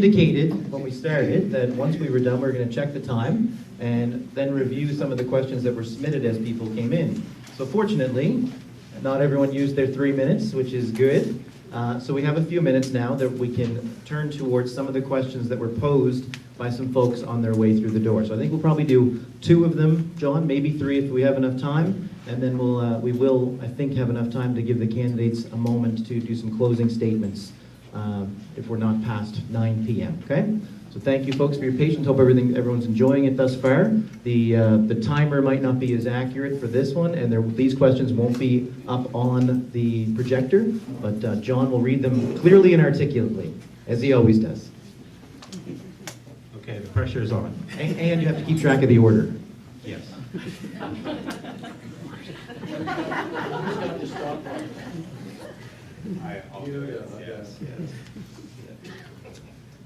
indicated when we started that once we were done, we were going to check the time and then review some of the questions that were submitted as people came in. So fortunately, not everyone used their 3 minutes, which is good. So we have a few minutes now that we can turn towards some of the questions that were posed by some folks on their way through the door. So I think we'll probably do 2 of them, John, maybe 3 if we have enough time, and then we will, I think, have enough time to give the candidates a moment to do some closing statements if we're not past 9 p.m., okay? So thank you folks for your patience. Hope everyone's enjoying it thus far. The timer might not be as accurate for this one, and these questions won't be up on the projector, but John will read them clearly and articulately, as he always does. Okay, the pressure is on. And you have to keep track of the order. Yes.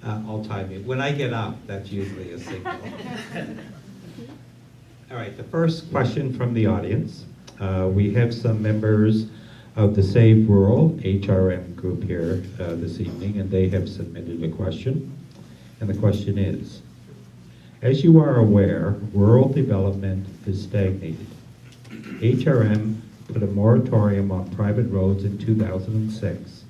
I'll time you. When I get up, that's usually a signal. All right, the first question from the audience. We have some members of the Save Rural HRM group here this evening, and they have submitted a question. And the question is, as you are aware, rural development is stagnated. HRM put a moratorium on private roads in 2006,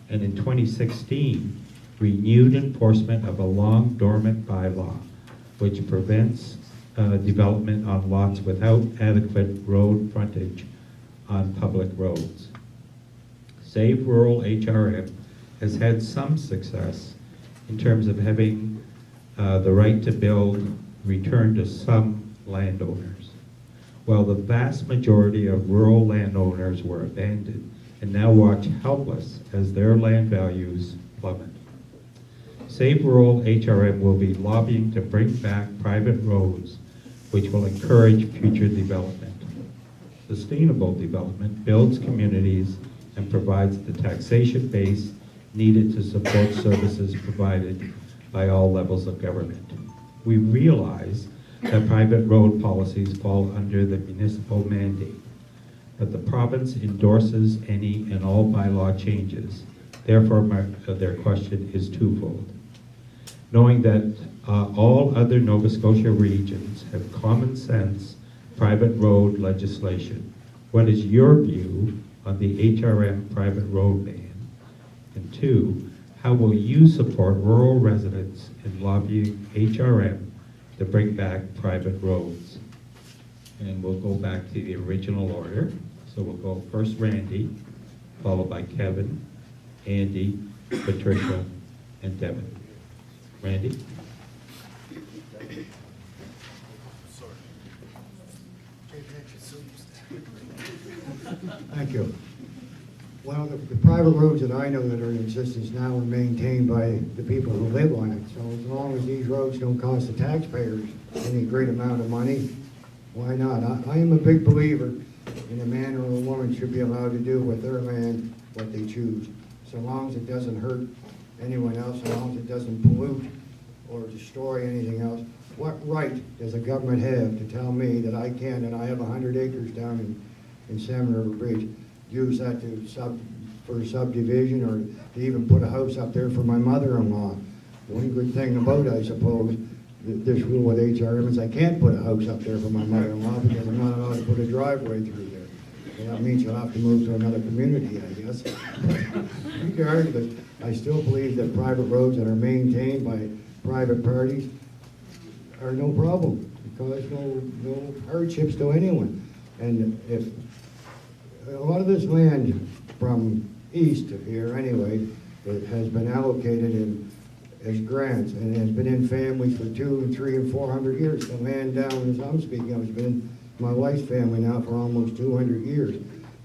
and in 2016, renewed enforcement of a long dormant bylaw, which prevents development on lots without adequate road frontage on public roads. Save Rural HRM has had some success in terms of having the right to build returned to some landowners, while the vast majority of rural landowners were abandoned and now watch helpless as their land values plummet. Save Rural HRM will be lobbying to bring back private roads, which will encourage future development. Sustainable development builds communities and provides the taxation base needed to support services provided by all levels of government. We realize that private road policies fall under the municipal mandate, but the province endorses any and all bylaw changes. Therefore, their question is twofold. Knowing that all other Nova Scotia regions have common sense private road legislation, what is your view on the HRM private road ban? And 2, how will you support rural residents in lobbying HRM to bring back private roads? And we'll go back to the original order. So we'll go first Randy, followed by Kevin, Andy, Patricia, and Devin. Randy? Thank you. Well, the private roads that I know that are in existence now are maintained by the people who live on it. So as long as these roads don't cost the taxpayers any great amount of money, why not? I am a big believer in a man or a woman should be allowed to do with their land what they choose, so long as it doesn't hurt anyone else, so long as it doesn't pollute or destroy anything else. What right does a government have to tell me that I can, and I have 100 acres down in Salmon River Bridge, use that for subdivision or to even put a house up there for my mother-in-law? One good thing about, I suppose, this rule with HRM is I can't put a house up there for my mother-in-law because I'm not allowed to put a driveway through there. And that means you'll have to move to another community, I guess. Regardless, I still believe that private roads that are maintained by private parties are no problem, because no hardships to anyone. And if a lot of this land from east of here anyway, it has been allocated as grants and has been in families for 200, 300, and 400 years. The land down as I'm speaking of has been in my wife's family now for almost 200 years.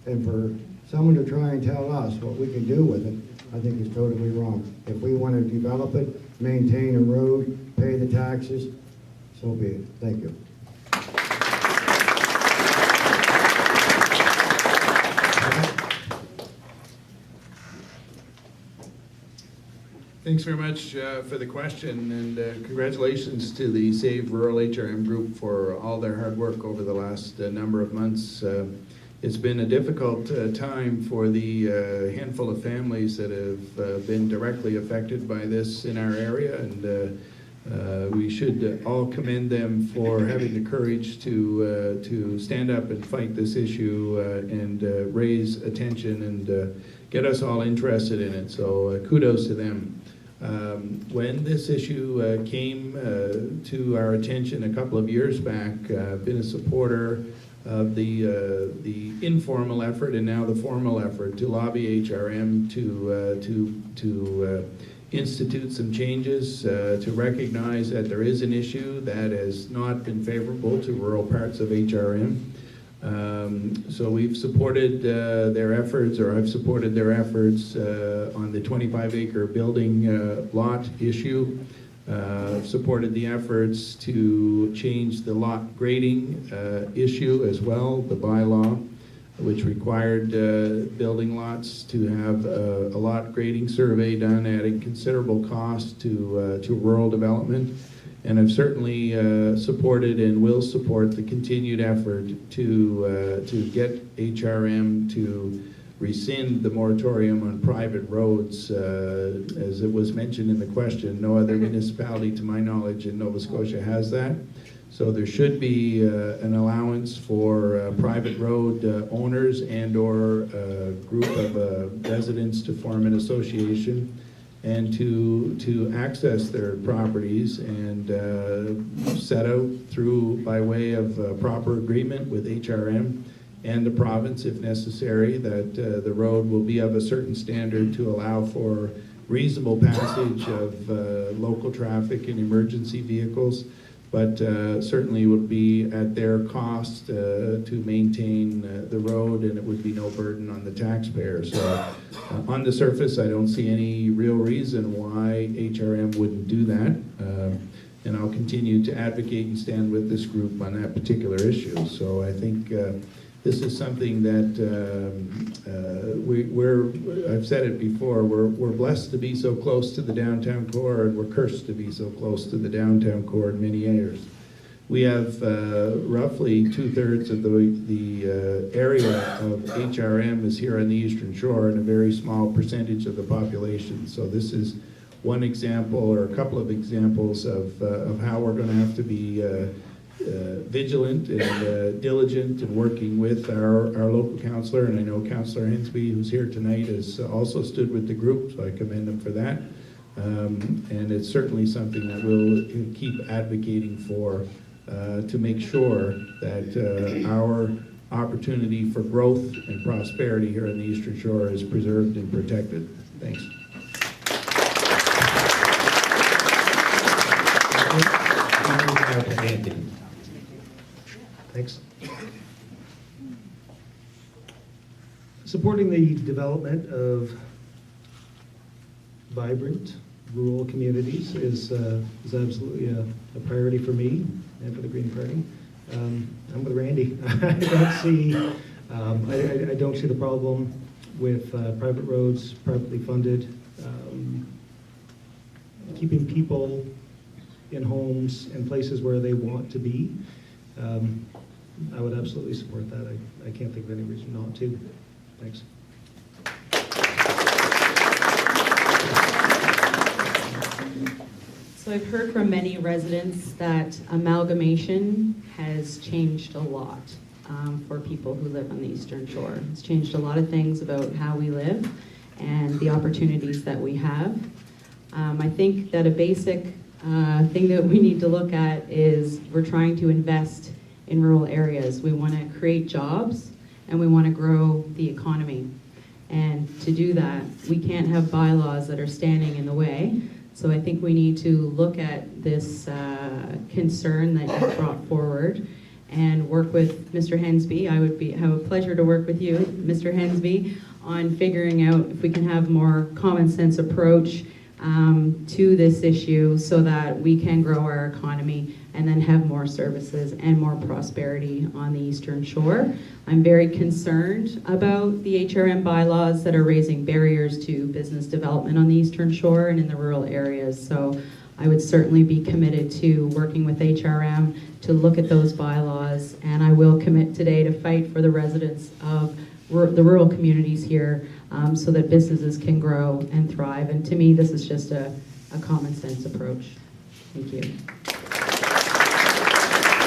And for someone to try and tell us what we can do with it, I think is totally wrong. If we want to develop it, maintain a road, pay the taxes, so be it. Thank you. Thanks very much for the question, and congratulations to the Save Rural HRM group for all their hard work over the last number of months. it's been a difficult time for the handful of families that have been directly affected by this in our area, and we should all commend them for having the courage to stand up and fight this issue and raise attention and get us all interested in it. So kudos to them. When this issue came to our attention a couple of years back, I've been a supporter of the informal effort and now the formal effort to lobby HRM to institute some changes to recognize that there is an issue that has not been favorable to rural parts of HRM. So we've supported their efforts, or I've supported their efforts on the 25-acre building lot issue. Supported the efforts to change the lot grading issue as well, the bylaw, which required building lots to have a lot grading survey done, adding considerable cost to rural development. And I've certainly supported and will support the continued effort to get HRM to rescind the moratorium on private roads. As it was mentioned in the question, no other municipality, to my knowledge, in Nova Scotia has that. So there should be an allowance for private road owners and or a group of residents to form an association and to access their properties and set out through, by way of proper agreement with HRM and the province, if necessary, that the road will be of a certain standard to allow for reasonable passage of local traffic and emergency vehicles, but certainly would be at their cost to maintain the road, and it would be no burden on the taxpayer. So on the surface, I don't see any real reason why HRM wouldn't do that. And I'll continue to advocate and stand with this group on that particular issue. So I think this is something that I've said it before, we're blessed to be so close to the downtown core, and we're cursed to be so close to the downtown core in many areas. We have roughly 2/3 of the area of HRM is here on the Eastern Shore, and a very small percentage of the population. So this is one example, or a couple of examples of how we're going to have to be vigilant and diligent in working with our local councillor, and I know Councillor Hensby, who's here tonight, has also stood with the group, so I commend him for that. And it's certainly something that we'll keep advocating for to make sure that our opportunity for growth and prosperity here on the Eastern Shore is preserved and protected. Thanks. Thanks. Supporting the development of vibrant rural communities is absolutely a priority for me and for the Green Party. I'm with Randy. I don't see the problem with private roads, privately funded, keeping people in homes and places where they want to be. I would absolutely support that. I can't think of any reason not to. Thanks. So I've heard from many residents that amalgamation has changed a lot for people who live on the Eastern Shore. It's changed a lot of things about how we live and the opportunities that we have. I think that a basic thing that we need to look at is we're trying to invest in rural areas. We want to create jobs and we want to grow the economy. And to do that, we can't have bylaws that are standing in the way. So I think we need to look at this concern that you brought forward and work with Mr. Hensby. I would have a pleasure to work with you, Mr. Hensby, on figuring out if we can have more common sense approach to this issue so that we can grow our economy and then have more services and more prosperity on the Eastern Shore. I'm very concerned about the HRM bylaws that are raising barriers to business development on the Eastern Shore and in the rural areas. So I would certainly be committed to working with HRM to look at those bylaws, and I will commit today to fight for the residents of the rural communities here so that businesses can grow and thrive. And to me, this is just a common sense approach. Thank you.